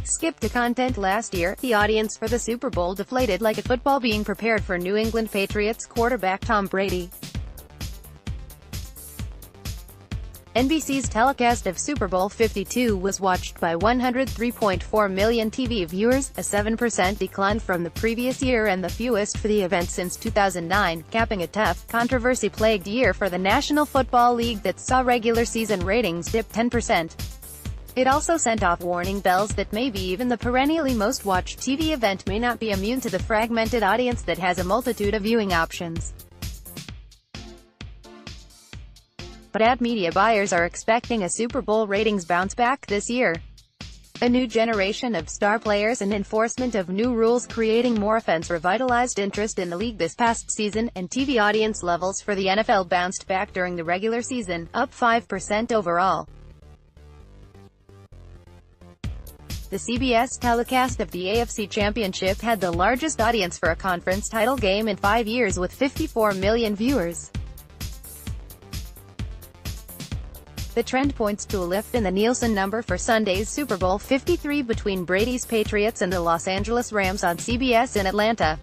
skipped to content last year, the audience for the Super Bowl deflated like a football being prepared for New England Patriots quarterback Tom Brady. NBC's telecast of Super Bowl LII was watched by 103.4 million TV viewers, a 7% decline from the previous year and the fewest for the event since 2009, capping a tough, controversy-plagued year for the National Football League that saw regular season ratings dip 10%. It also sent off warning bells that maybe even the perennially most watched TV event may not be immune to the fragmented audience that has a multitude of viewing options. But ad media buyers are expecting a Super Bowl ratings bounce back this year. A new generation of star players and enforcement of new rules creating more offense revitalized interest in the league this past season, and TV audience levels for the NFL bounced back during the regular season, up 5% overall. The CBS telecast of the AFC Championship had the largest audience for a conference title game in 5 years with 54 million viewers. The trend points to a lift in the Nielsen number for Sunday's Super Bowl LIII between Brady's Patriots and the Los Angeles Rams on CBS in Atlanta.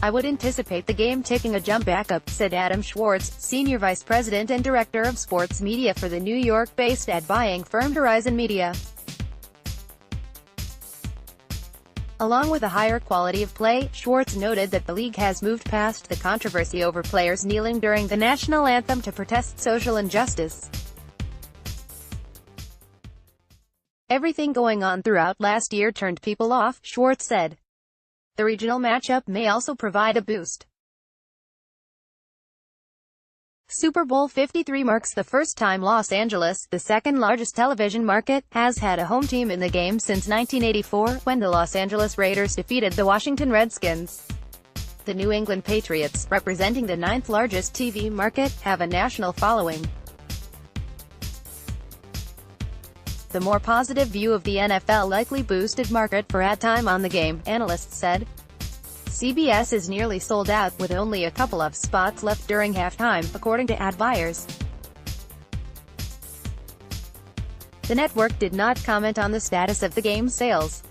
"I would anticipate the game taking a jump back up," said Adam Schwartz, Senior Vice President and Director of Sports Media for the New York-based ad-buying firm Horizon Media. Along with a higher quality of play, Schwartz noted that the league has moved past the controversy over players kneeling during the national anthem to protest social injustice. "Everything going on throughout last year turned people off," Schwartz said. The regional matchup may also provide a boost. Super Bowl LIII marks the first time Los Angeles, the second-largest television market, has had a home team in the game since 1984, when the Los Angeles Raiders defeated the Washington Redskins. The New England Patriots, representing the ninth-largest TV market, have a national following. The more positive view of the NFL likely boosted market for ad time on the game, analysts said. CBS is nearly sold out, with only a couple of spots left during halftime, according to ad buyers. The network did not comment on the status of the game's sales.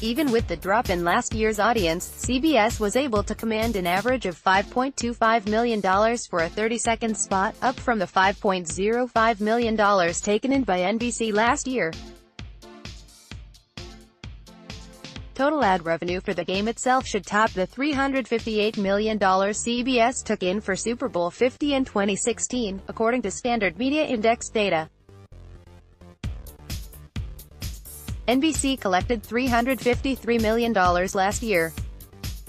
Even with the drop in last year's audience, CBS was able to command an average of $5.25 million for a 30-second spot, up from the $5.05 million taken in by NBC last year. Total ad revenue for the game itself should top the $358 million CBS took in for Super Bowl LII in 2016, according to Standard Media Index data. NBC collected $353 million last year.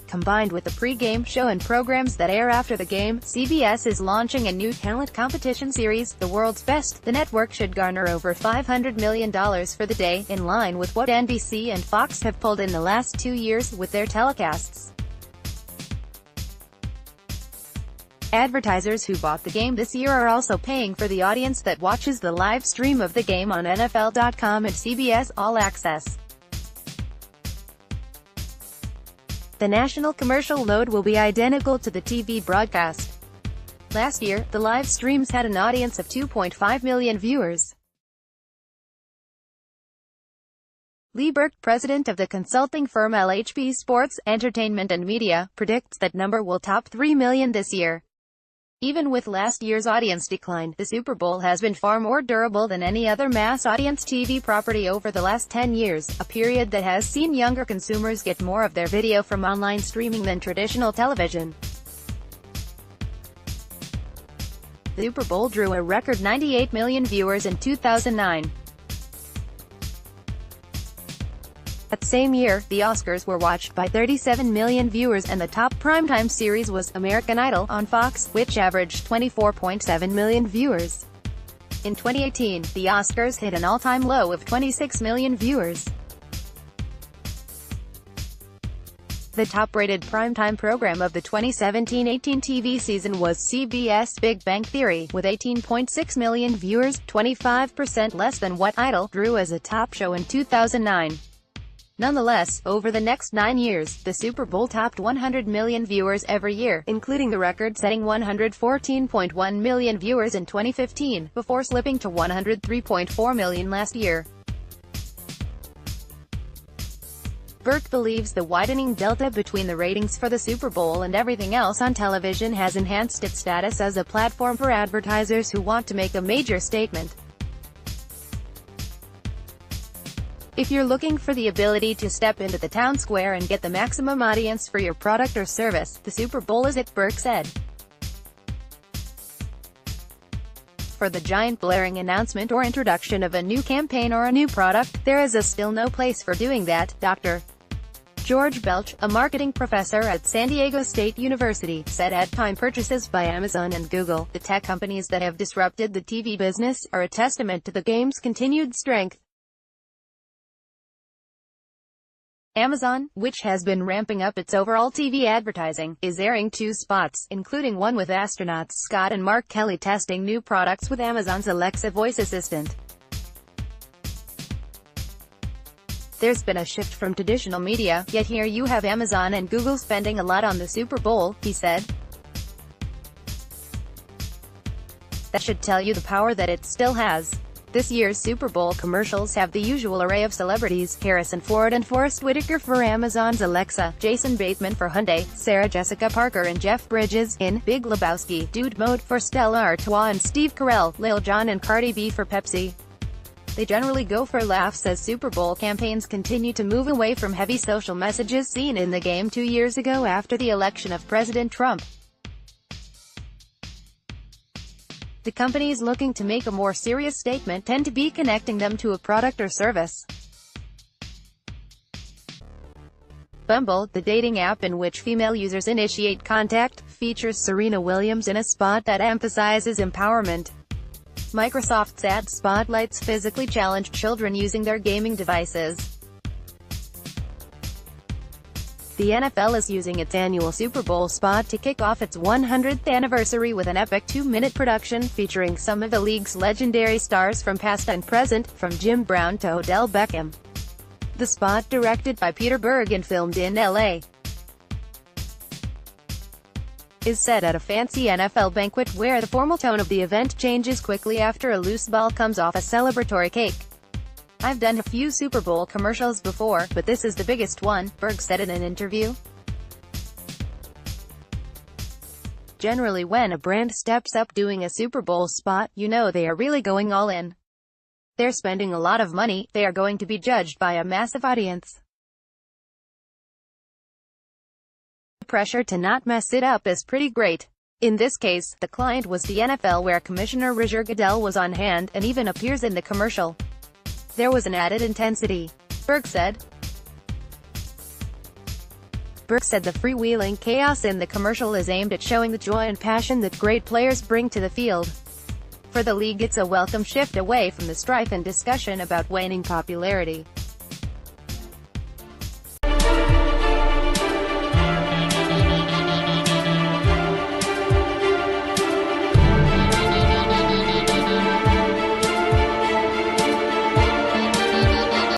Combined with the pre-game show and programs that air after the game, CBS is launching a new talent competition series, The World's Best. The network should garner over $500 million for the day, in line with what NBC and Fox have pulled in the last 2 years with their telecasts. Advertisers who bought the game this year are also paying for the audience that watches the live stream of the game on NFL.com and CBS All Access. The national commercial load will be identical to the TV broadcast. Last year, the live streams had an audience of 2.5 million viewers. Lee Burke, president of the consulting firm LHP Sports, Entertainment and Media, predicts that number will top 3 million this year. Even with last year's audience decline, the Super Bowl has been far more durable than any other mass-audience TV property over the last 10 years, a period that has seen younger consumers get more of their video from online streaming than traditional television. The Super Bowl drew a record 98 million viewers in 2009. That same year, the Oscars were watched by 37 million viewers, and the top primetime series was American Idol on Fox, which averaged 24.7 million viewers. In 2018, the Oscars hit an all-time low of 26 million viewers. The top-rated primetime program of the 2017-18 TV season was CBS Big Bang Theory, with 18.6 million viewers, 25% less than what Idol drew as a top show in 2009. Nonetheless, over the next 9 years, the Super Bowl topped 100 million viewers every year, including the record-setting 114.1 million viewers in 2015, before slipping to 103.4 million last year. Berg believes the widening delta between the ratings for the Super Bowl and everything else on television has enhanced its status as a platform for advertisers who want to make a major statement. If you're looking for the ability to step into the town square and get the maximum audience for your product or service, the Super Bowl is it, Berg said. For the giant blaring announcement or introduction of a new campaign or a new product, there is still no place for doing that. Dr. George Belch, a marketing professor at San Diego State University, said ad-time purchases by Amazon and Google, the tech companies that have disrupted the TV business, are a testament to the game's continued strength. Amazon, which has been ramping up its overall TV advertising, is airing 2 spots, including one with astronauts Scott and Mark Kelly testing new products with Amazon's Alexa voice assistant. There's been a shift from traditional media, yet here you have Amazon and Google spending a lot on the Super Bowl, he said. That should tell you the power that it still has. This year's Super Bowl commercials have the usual array of celebrities: Harrison Ford and Forest Whitaker for Amazon's Alexa, Jason Bateman for Hyundai, Sarah Jessica Parker and Jeff Bridges, in Big Lebowski, Dude Mode for Stella Artois and Steve Carell, Lil Jon and Cardi B for Pepsi. They generally go for laughs as Super Bowl campaigns continue to move away from heavy social messages seen in the game 2 years ago after the election of President Trump. The companies looking to make a more serious statement tend to be connecting them to a product or service. Bumble, the dating app in which female users initiate contact, features Serena Williams in a spot that emphasizes empowerment. Microsoft's ad spotlights physically challenged children using their gaming devices. The NFL is using its annual Super Bowl spot to kick off its 100th anniversary with an epic 2-minute production featuring some of the league's legendary stars from past and present, from Jim Brown to Odell Beckham. The spot, directed by Peter Berg and filmed in L.A., is set at a fancy NFL banquet where the formal tone of the event changes quickly after a loose ball comes off a celebratory cake. "I've done a few Super Bowl commercials before, but this is the biggest one," Berg said in an interview. Generally when a brand steps up doing a Super Bowl spot, you know they are really going all in. They're spending a lot of money, they are going to be judged by a massive audience. The pressure to not mess it up is pretty great. In this case, the client was the NFL, where Commissioner Roger Goodell was on hand, and even appears in the commercial. There was an added intensity, Berg said. Berg said the freewheeling chaos in the commercial is aimed at showing the joy and passion that great players bring to the field. For the league, it's a welcome shift away from the strife and discussion about waning popularity.